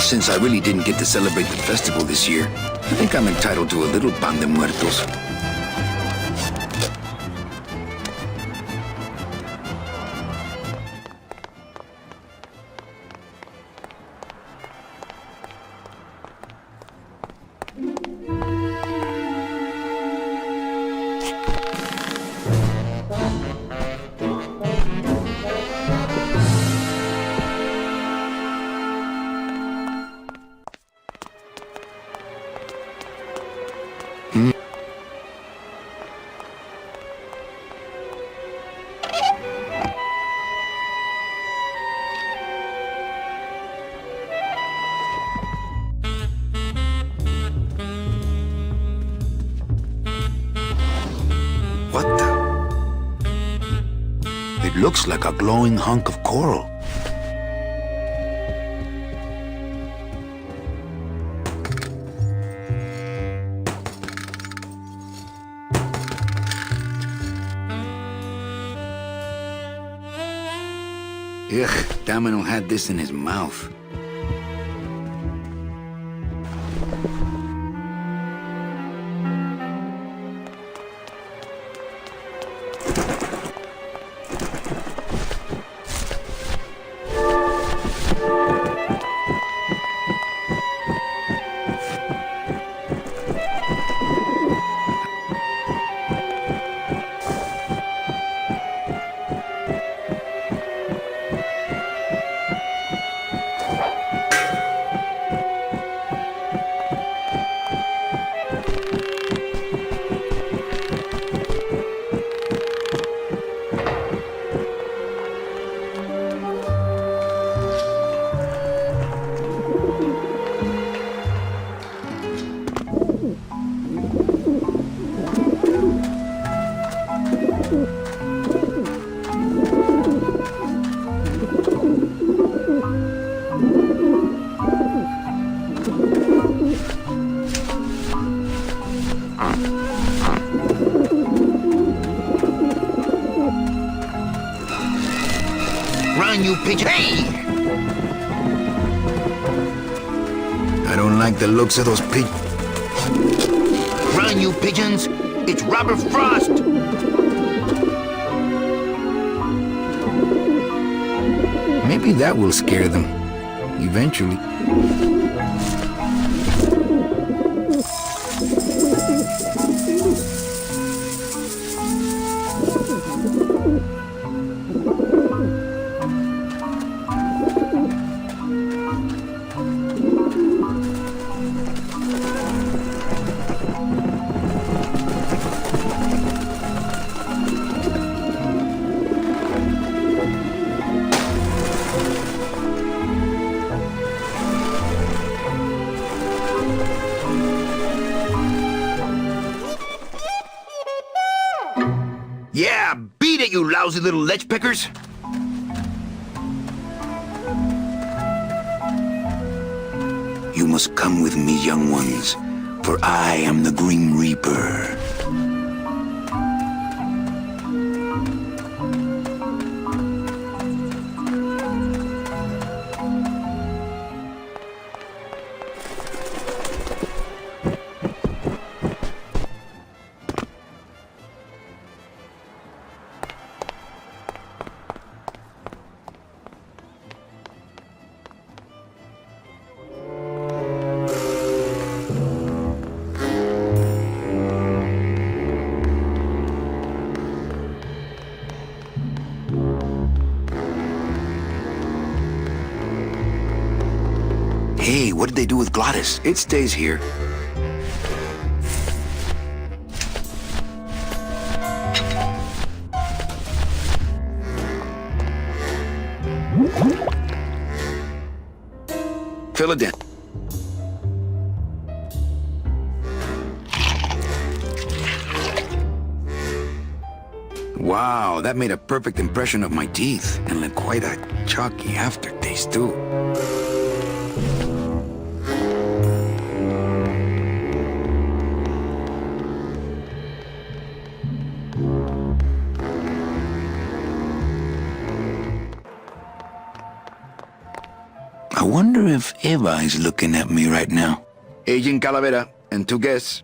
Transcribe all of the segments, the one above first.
Since I really didn't get to celebrate the festival this year, I think I'm entitled to a little pan de muertos. What the? It looks like a glowing hunk of coral. Ugh, Domino had this in his mouth. Run, you pigeon! Hey! I don't like the looks of those pigeons. Run, you pigeons! It's Robert Frost! Maybe that will scare them. Eventually. Yeah, beat it, you lousy little lech pickers! You must come with me, young ones, for I am the Grim Reaper. Hey, what did they do with Glottis? It stays here. Fill it in. Wow, that made a perfect impression of my teeth, and left quite a chalky aftertaste, too. I wonder if Eva is looking at me right now. Agent Calavera and 2 guests.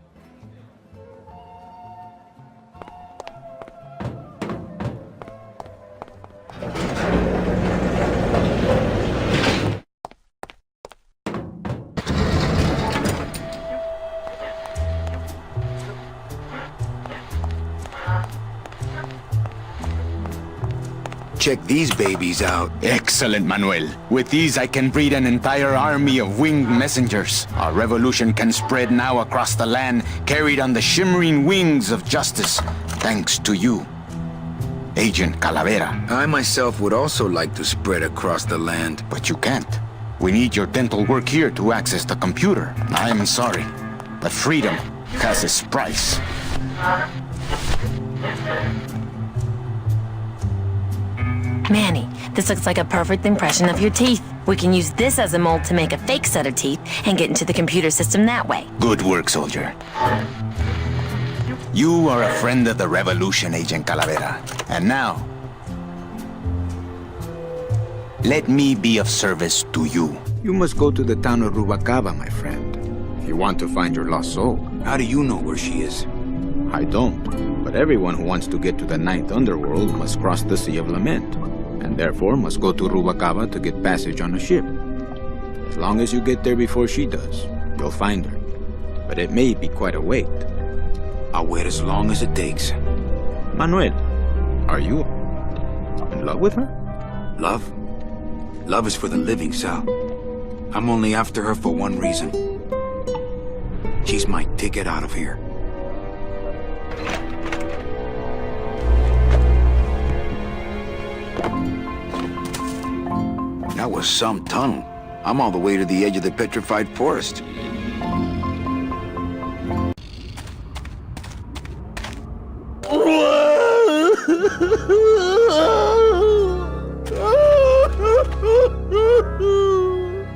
Check these babies out. Excellent, Manuel. With these, I can breed an entire army of winged messengers. Our revolution can spread now across the land, carried on the shimmering wings of justice, thanks to you, Agent Calavera. I myself would also like to spread across the land. But you can't. We need your dental work here to access the computer. I'm sorry, but freedom has its price. Manny, this looks like a perfect impression of your teeth. We can use this as a mold to make a fake set of teeth and get into the computer system that way. Good work, soldier. You are a friend of the revolution, Agent Calavera. And now, let me be of service to you. You must go to the town of Rubacava, my friend, if you want to find your lost soul. How do you know where she is? I don't, but everyone who wants to get to the Ninth Underworld must cross the Sea of Lament, and therefore must go to Rubacava to get passage on a ship. As long as you get there before she does, you'll find her. But it may be quite a wait. I'll wait as long as it takes. Manuel, are you in love with her? Love? Love is for the living, Sal. I'm only after her for one reason. She's my ticket out of here. That was some tunnel. I'm all the way to the edge of the Petrified Forest.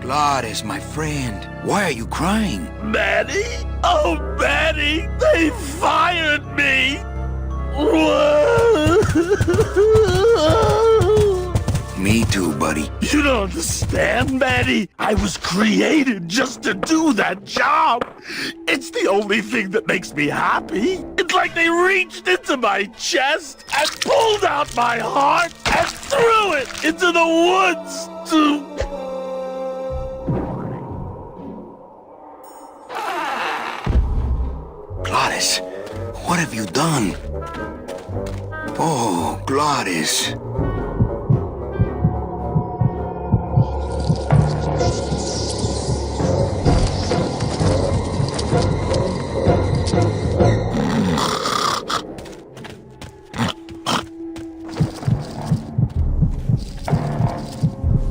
Gladys, my friend, why are you crying? Manny? Oh, Manny! They fired me! Me too, buddy. You don't understand, Manny. I was created just to do that job. It's the only thing that makes me happy. It's like they reached into my chest and pulled out my heart and threw it into the woods to... Gladys, what have you done? Oh, Gladys.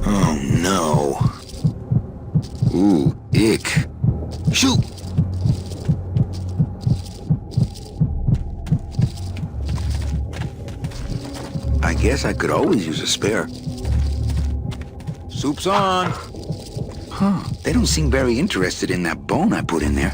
Oh, no. Ooh, ick. Shoot! I guess I could always use a spare. Soup's on. Huh, they don't seem very interested in that bone I put in there.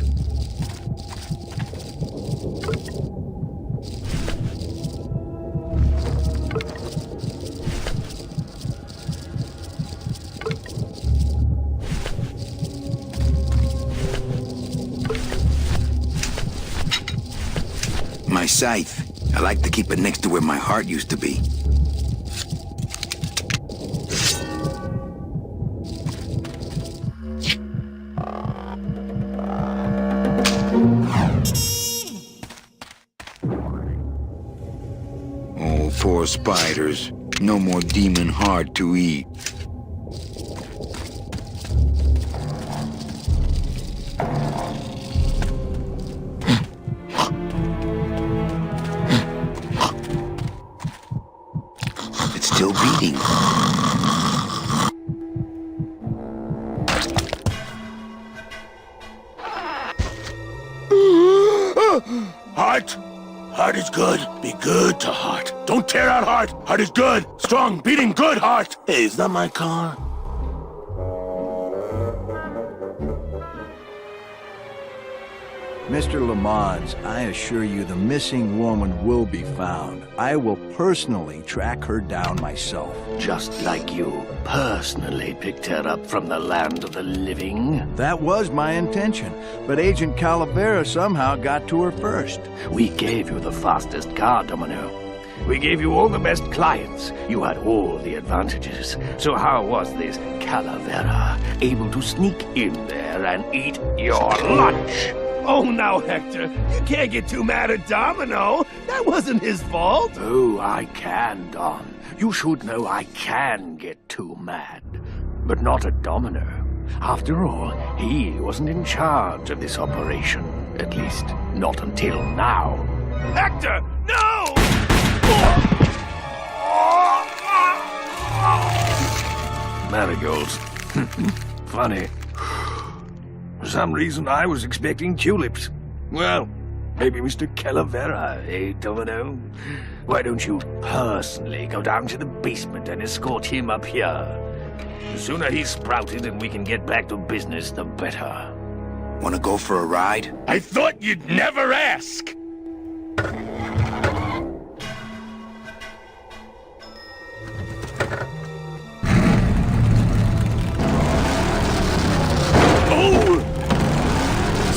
My scythe. I like to keep it next to where my heart used to be. Oh, 4 spiders. No more demon heart to eat. It's still beating. Heart? Heart is good. Be good to heart. Don't tear out heart. Heart is good. Strong, beating, good heart. Hey, is that my car? Mr. Lamont, I assure you the missing woman will be found. I will personally track her down myself. Just like you personally picked her up from the land of the living. That was my intention, but Agent Calavera somehow got to her first. We gave you the fastest car, Domino. We gave you all the best clients. You had all the advantages. So how was this Calavera able to sneak in there and eat your lunch? Oh, now, Hector, you can't get too mad at Domino. That wasn't his fault. Oh, I can, Don. You should know I can get too mad. But not at Domino. After all, he wasn't in charge of this operation. At least, not until now. Hector, no! Marigolds. Funny. For some reason, I was expecting tulips. Well, maybe Mr. Calavera, eh, Domino? Why don't you personally go down to the basement and escort him up here? The sooner he's sprouted and we can get back to business, the better. Wanna go for a ride? I thought you'd never ask!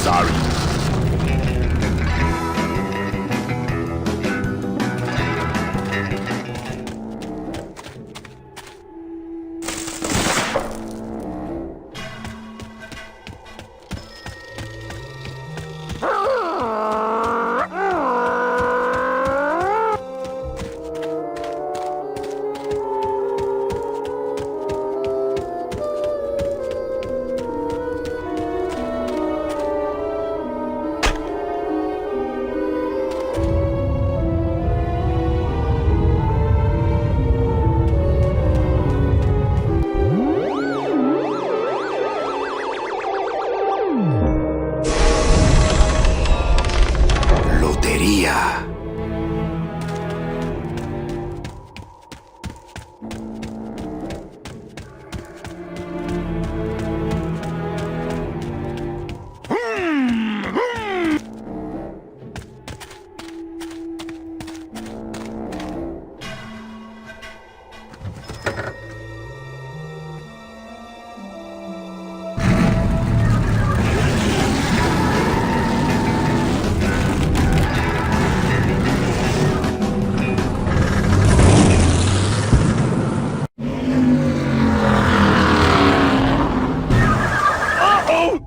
Sorry.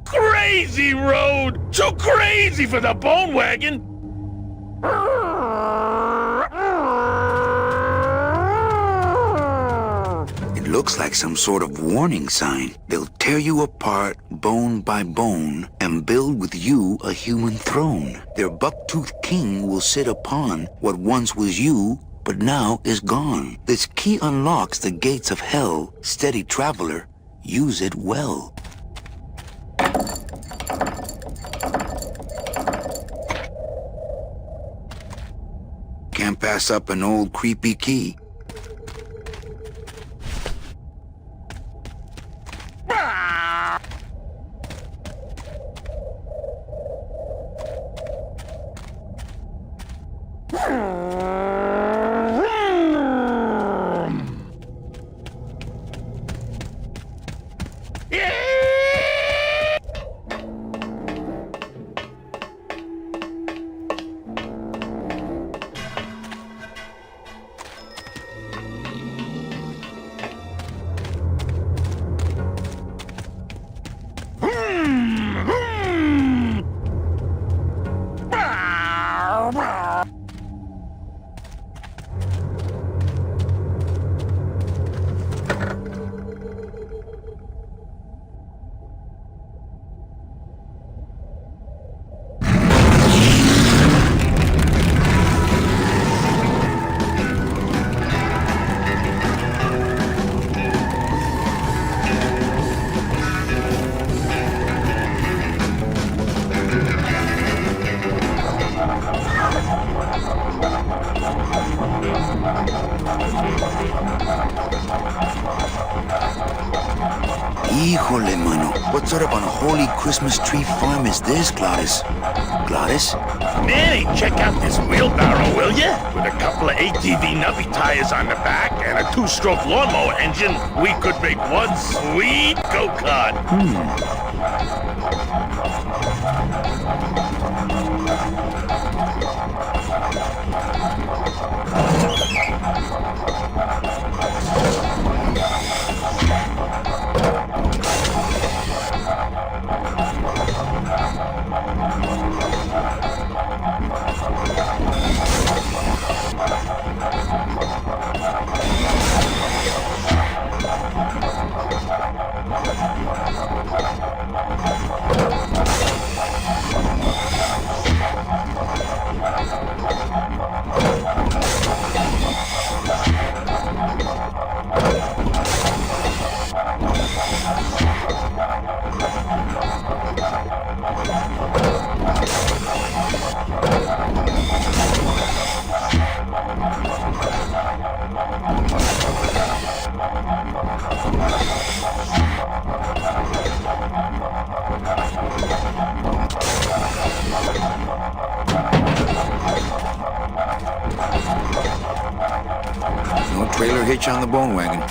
Crazy road! Too crazy for the bone wagon! It looks like some sort of warning sign. They'll tear you apart bone by bone and build with you a human throne. Their buck-toothed king will sit upon what once was you, but now is gone. This key unlocks the gates of hell. Steady traveler, use it well. Can't pass up an old creepy key. Híjole, mano. What sort of unholy Christmas tree farm is this, Gladys? Gladys? Manny, check out this wheelbarrow, will ya? With a couple of ATV nubby tires on the back and a 2-stroke lawnmower engine, we could make one sweet go-kart. No trailer hitch on the bone wagon.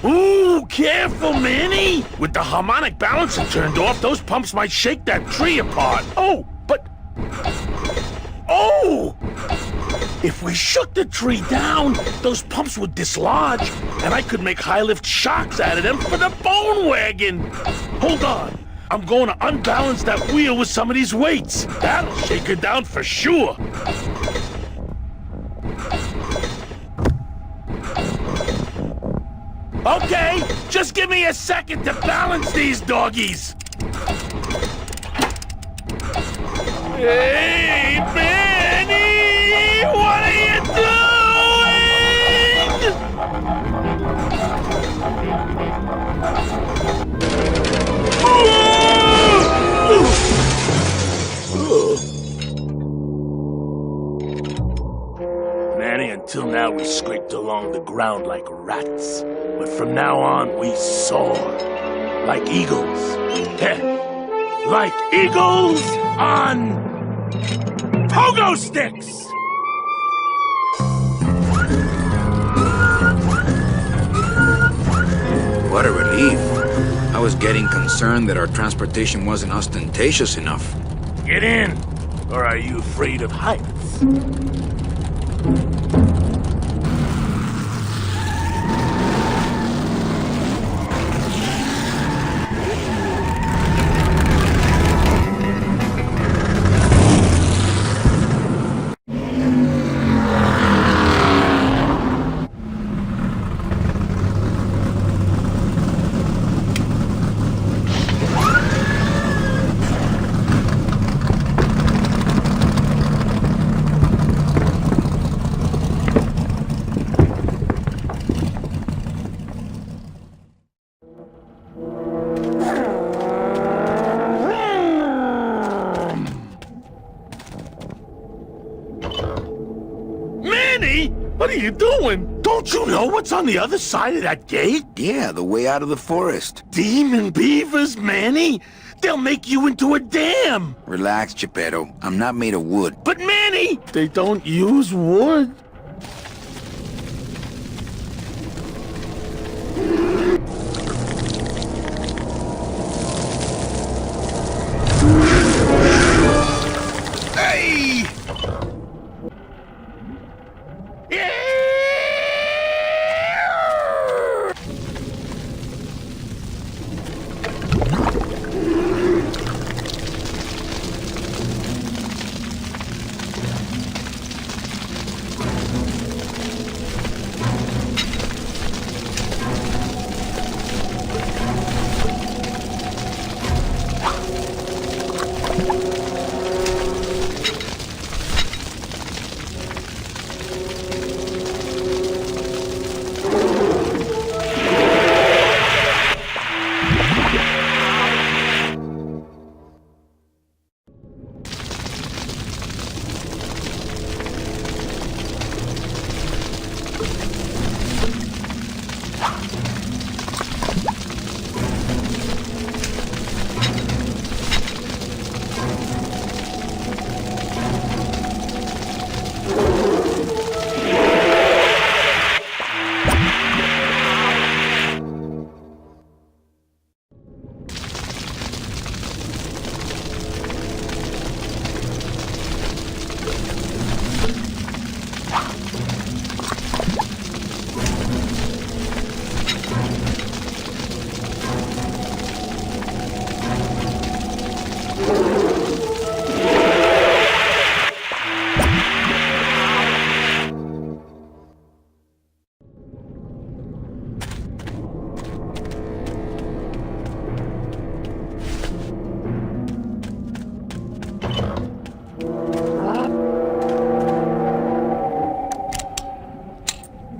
Ooh, careful, Manny! With the harmonic balancer turned off, those pumps might shake that tree apart. Oh, but... Oh! If we shook the tree down, those pumps would dislodge, and I could make high-lift shocks out of them for the bone wagon! Hold on. I'm going to unbalance that wheel with some of these weights. That'll shake her down for sure. Okay, just give me a second to balance these doggies. Hey, Manny! What are you doing? Manny, until now we scraped along the ground like rats. But from now on, we soar. Like eagles. Heh. Like eagles on... pogo sticks! What a relief. I was getting concerned that our transportation wasn't ostentatious enough. Get in! Or are you afraid of heights? What are you doing? Don't you know what's on the other side of that gate? Yeah, the way out of the forest. Demon beavers, Manny? They'll make you into a dam. Relax, Geppetto. I'm not made of wood. But Manny, they don't use wood. Hey!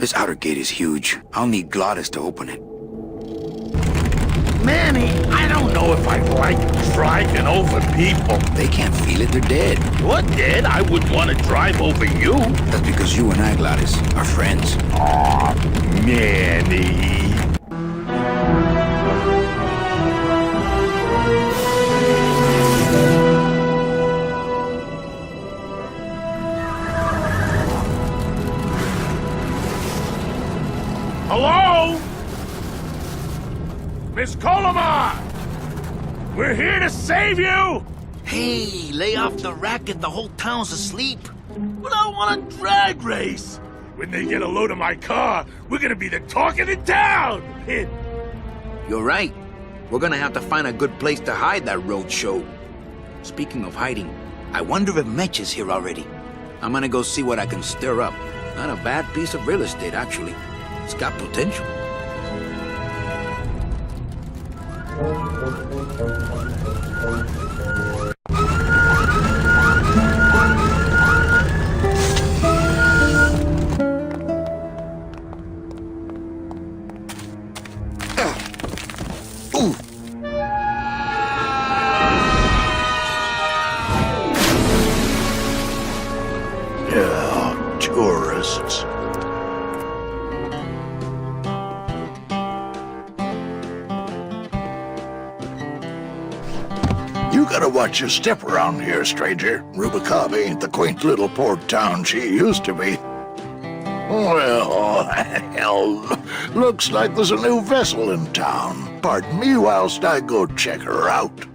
This outer gate is huge. I'll need Glottis to open it. Manny, I don't know if I like driving over people. They can't feel it, they're dead. You're dead. I wouldn't want to drive over you. That's because you and I, Glottis, are friends. Aw, Manny. Hello? Miss Colomar! We're here to save you! Hey, lay off the racket, the whole town's asleep. But I want a drag race! When they get a load of my car, we're gonna be the talk of the town! You're right. We're gonna have to find a good place to hide that road show. Speaking of hiding, I wonder if Mitch is here already. I'm gonna go see what I can stir up. Not a bad piece of real estate, actually. It's got potential. Ooh. Yeah, tourists. You gotta watch your step around here, stranger. Rubicaba ain't the quaint little port town she used to be. Well, hell, looks like there's a new vessel in town. Pardon me whilst I go check her out.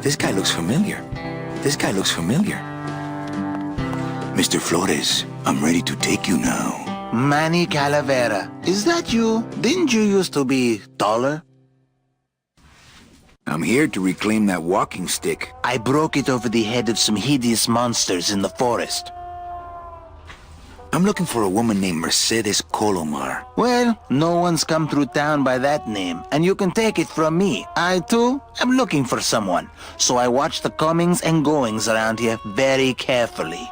This guy looks familiar. This guy looks familiar. Mr. Flores, I'm ready to take you now. Manny Calavera, is that you? Didn't you used to be taller? I'm here to reclaim that walking stick. I broke it over the head of some hideous monsters in the forest. I'm looking for a woman named Mercedes Colomar. Well, no one's come through town by that name, and you can take it from me. I, too, am looking for someone, so I watch the comings and goings around here very carefully.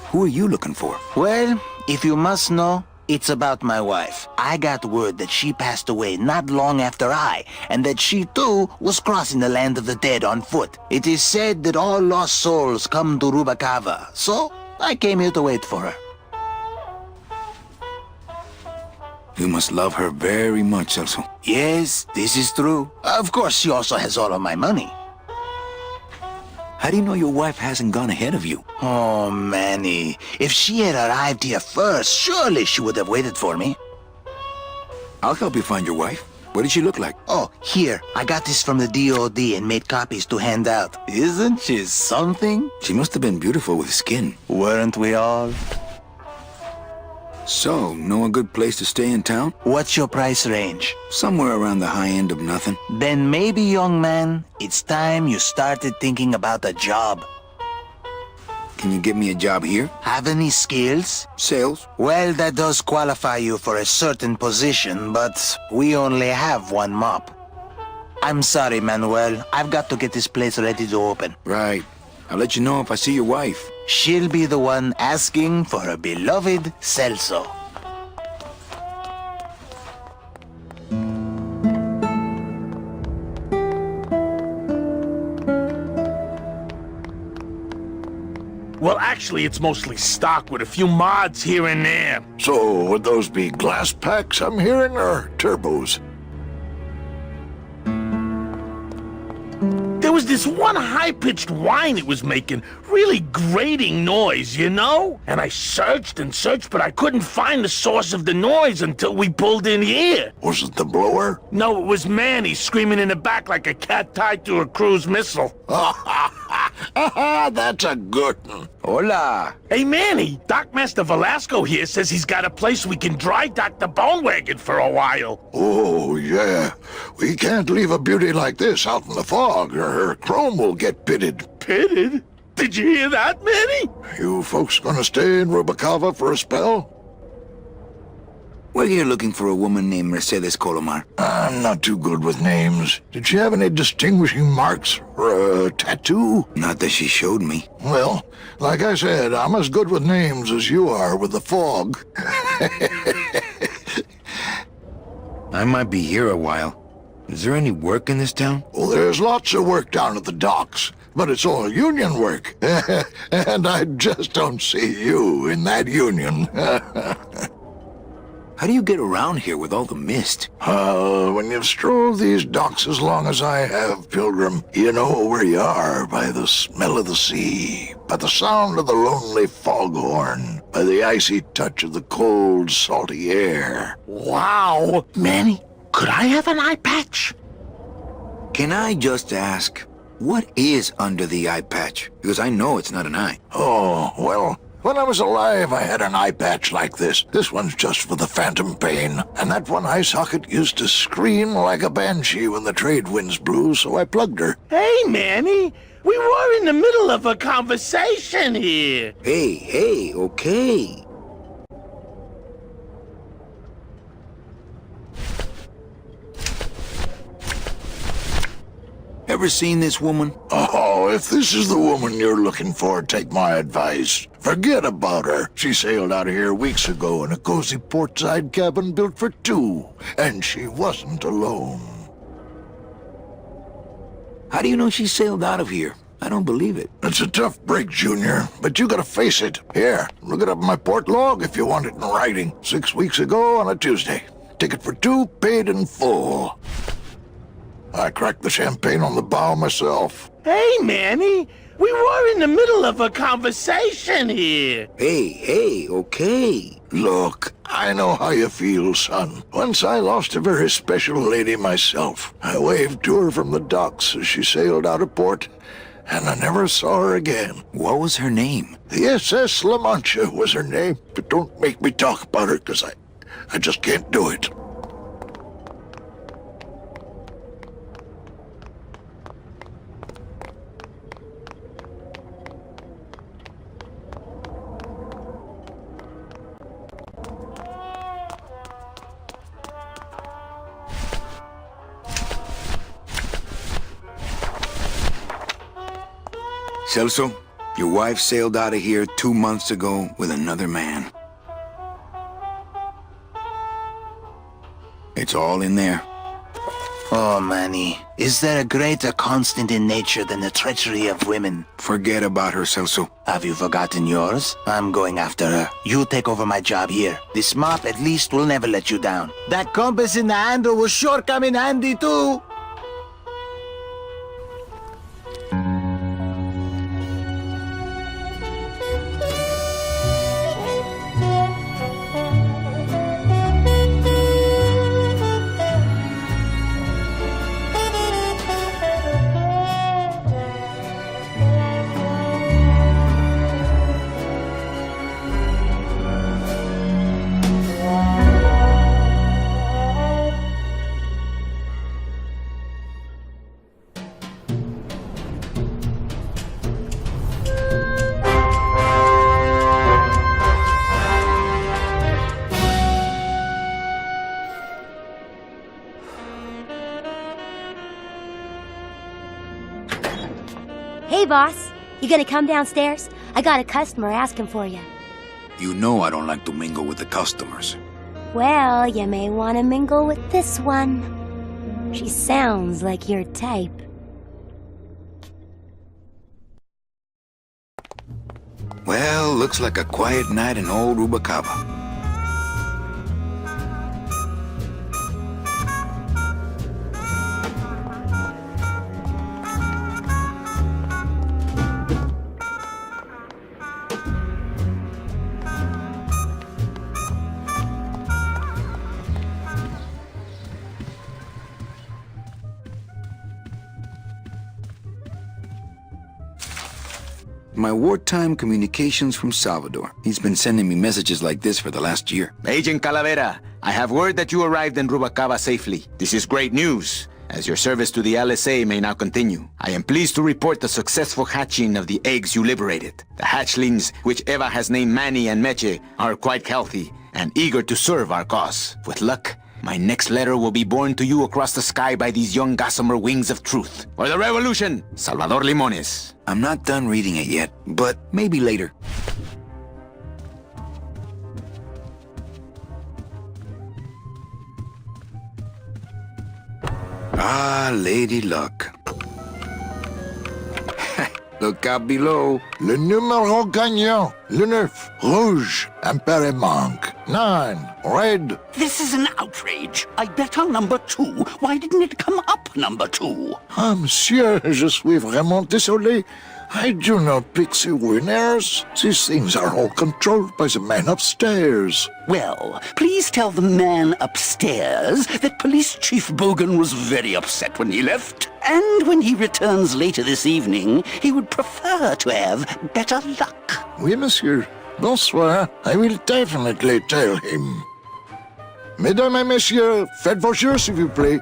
Who are you looking for? Well, if you must know, it's about my wife. I got word that she passed away not long after I, and that she, too, was crossing the land of the dead on foot. It is said that all lost souls come to Rubicava, so I came here to wait for her. You must love her very much, Celso. Yes, this is true. Of course, she also has all of my money. How do you know your wife hasn't gone ahead of you? Oh, Manny, if she had arrived here first, surely she would have waited for me. I'll help you find your wife. What did she look like? Oh, here, I got this from the DOD and made copies to hand out. Isn't she something? She must have been beautiful with skin. Weren't we all? So, know a good place to stay in town? What's your price range? Somewhere around the high end of nothing. Then maybe, young man, it's time you started thinking about a job. Can you get me a job here? Have any skills? Sales? Well, that does qualify you for a certain position, but we only have one mop. I'm sorry, Manuel. I've got to get this place ready to open. Right. I'll let you know if I see your wife. She'll be the one asking for her beloved Celso. Well, actually, it's mostly stock with a few mods here and there. So, would those be glass packs I'm hearing, or turbos? There was this one high-pitched whine it was making, really grating noise, you know? And I searched and searched, but I couldn't find the source of the noise until we pulled in here. Was it the blower? No, it was Manny screaming in the back like a cat tied to a cruise missile. That's a good one. Hola. Hey, Manny, Dockmaster Velasco here says he's got a place we can dry dock the bone wagon for a while. Oh, yeah. We can't leave a beauty like this out in the fog, or her chrome will get pitted. Pitted? Did you hear that, Manny? You folks gonna stay in Rubacava for a spell? We're here looking for a woman named Mercedes Colomar. I'm not too good with names. Did she have any distinguishing marks or a tattoo? Not that she showed me. Well, like I said, I'm as good with names as you are with the fog. I might be here a while. Is there any work in this town? Well, there's lots of work down at the docks, but it's all union work. And I just don't see you in that union. How do you get around here with all the mist? When you've strolled these docks as long as I have, Pilgrim, you know where you are by the smell of the sea, by the sound of the lonely foghorn, by the icy touch of the cold, salty air. Wow. Manny, could I have an eye patch? Can I just ask, what is under the eye patch? Because I know it's not an eye. Oh, well, when I was alive, I had an eye patch like this. This one's just for the phantom pain. And that one eye socket used to scream like a banshee when the trade winds blew, so I plugged her. Hey, Manny, we were in the middle of a conversation here. Hey, okay. Ever seen this woman? Oh, if this is the woman you're looking for, take my advice. Forget about her. She sailed out of here weeks ago in a cozy portside cabin built for two, and she wasn't alone. How do you know she sailed out of here? I don't believe it. It's a tough break, Junior, but you gotta face it. Here, look it up in my port log if you want it in writing. 6 weeks ago on a Tuesday. Ticket for two, paid in full. I cracked the champagne on the bow myself. Hey, Manny, we were in the middle of a conversation here. Hey, okay. Look, I know how you feel, son. Once I lost a very special lady myself. I waved to her from the docks as she sailed out of port, and I never saw her again. What was her name? The SS La Mancha was her name, but don't make me talk about her, because I just can't do it. Celso, your wife sailed out of here 2 months ago with another man. It's all in there. Oh, Manny, is there a greater constant in nature than the treachery of women? Forget about her, Celso. Have you forgotten yours? I'm going after her. You take over my job here. This mop at least will never let you down. That compass in the handle will sure come in handy too. Hey, boss. You gonna come downstairs? I got a customer asking for you. You know I don't like to mingle with the customers. Well, you may want to mingle with this one. She sounds like your type. Well, looks like a quiet night in old Rubacava. My wartime communications from Salvador. He's been sending me messages like this for the last year. Agent Calavera, I have word that you arrived in Rubacava safely. This is great news. as your service to the LSA may now continue. I am pleased to report the successful hatching of the eggs you liberated. The hatchlings, which Eva has named Manny and Meche, are quite healthy and eager to serve our cause. With luck, my next letter will be borne to you across the sky by these young gossamer wings of truth. For the revolution, Salvador Limones. I'm not done reading it yet, but maybe later. Ah, Lady Luck. Look out below. Le numéro gagnant. Le 9, rouge. Impere manque. 9, red. This is an outrage. I bet on number 2. Why didn't it come up number 2? Ah, monsieur, je suis vraiment désolé. I do not pick the winners. These things are all controlled by the man upstairs. Well, please tell the man upstairs that Police Chief Bogan was very upset when he left. And when he returns later this evening, he would prefer to have better luck. Oui, monsieur. Bonsoir. I will definitely tell him. Mesdames et messieurs, faites vos jeux, s'il vous plaît.